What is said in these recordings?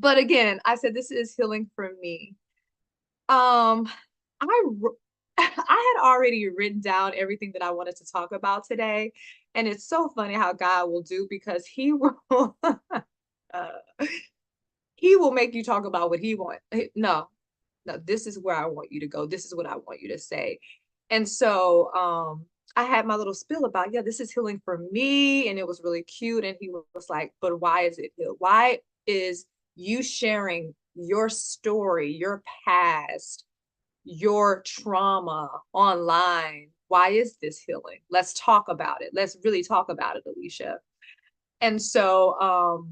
But again, I said this is healing for me. Um, I I had already written down everything that I wanted to talk about today, and it's so funny how God will do because He will uh, He will make you talk about what He wants. No, no, this is where I want you to go. This is what I want you to say. And so I had my little spiel about, yeah, this is healing for me. And it was really cute. And he was like, but why is it healed? Why is you sharing your story, your past, your trauma online? Why is this healing? Let's talk about it. Let's really talk about it, Alicia. And so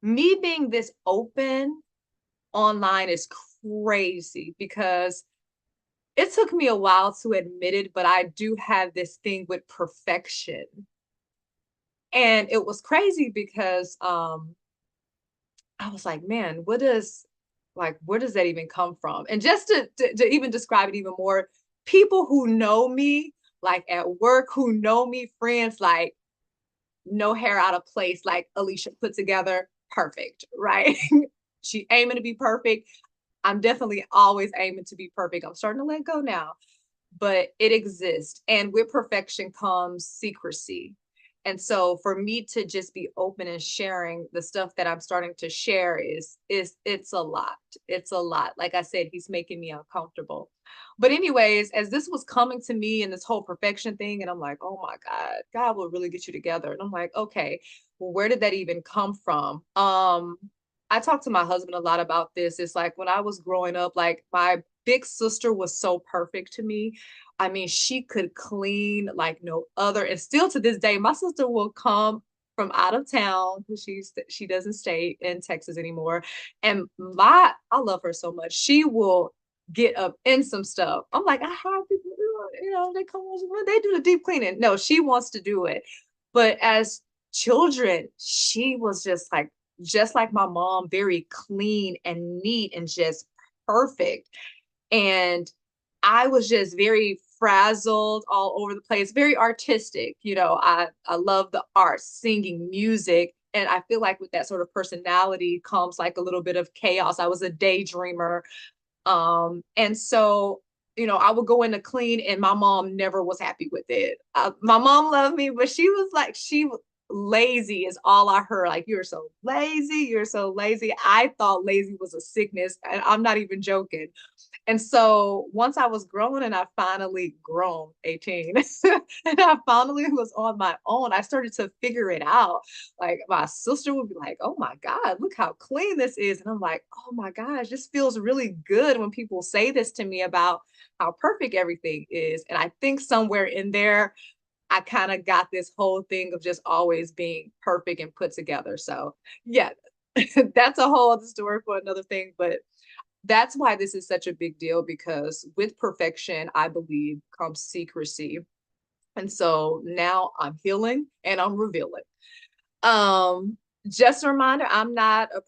me being this open online is crazy because it took me a while to admit it, but I do have this thing with perfection. And it was crazy because I was like, man, where does that even come from? And just to even describe it even more, people who know me, like at work, who know me, friends, like no hair out of place, like Alicia put together, perfect, right? She aiming to be perfect. I'm definitely always aiming to be perfect. I'm starting to let go now, but it exists. And with perfection comes secrecy. And so for me to just be open and sharing the stuff that I'm starting to share is it's a lot. It's a lot. Like I said, he's making me uncomfortable. But anyways, as this was coming to me and this whole perfection thing, and I'm like, oh my God, God will really get you together. And I'm like, okay, well, where did that even come from? I talked to my husband a lot about this. It's like when I was growing up, like my big sister was so perfect to me. I mean, she could clean like no other. And still to this day, my sister will come from out of town. She doesn't stay in Texas anymore. And I love her so much. She will get up in some stuff. I'm like, I have people do it. They come on, they do the deep cleaning. No, she wants to do it. But as children, she was just like my mom, very clean and neat and just perfect. And I was just very frazzled all over the place, very artistic. I love the arts, singing, music. And I feel like with that sort of personality comes like a little bit of chaos. I was a daydreamer. And so, I would go in to clean and my mom never was happy with it. My mom loved me, but she was like, lazy is all I heard. Like, you're so lazy. You're so lazy. I thought lazy was a sickness. And I'm not even joking. And so once I was growing and I finally grown 18 and I finally was on my own, I started to figure it out. Like my sister would be like, oh my God, look how clean this is. And I'm like, oh my gosh, this feels really good when people say this to me about how perfect everything is. And I think somewhere in there, I kind of got this whole thing of just always being perfect and put together. So yeah, that's a whole other story for another thing. But that's why this is such a big deal because with perfection, I believe comes secrecy. And so now I'm healing and I'm revealing. Um, just a reminder, I'm not a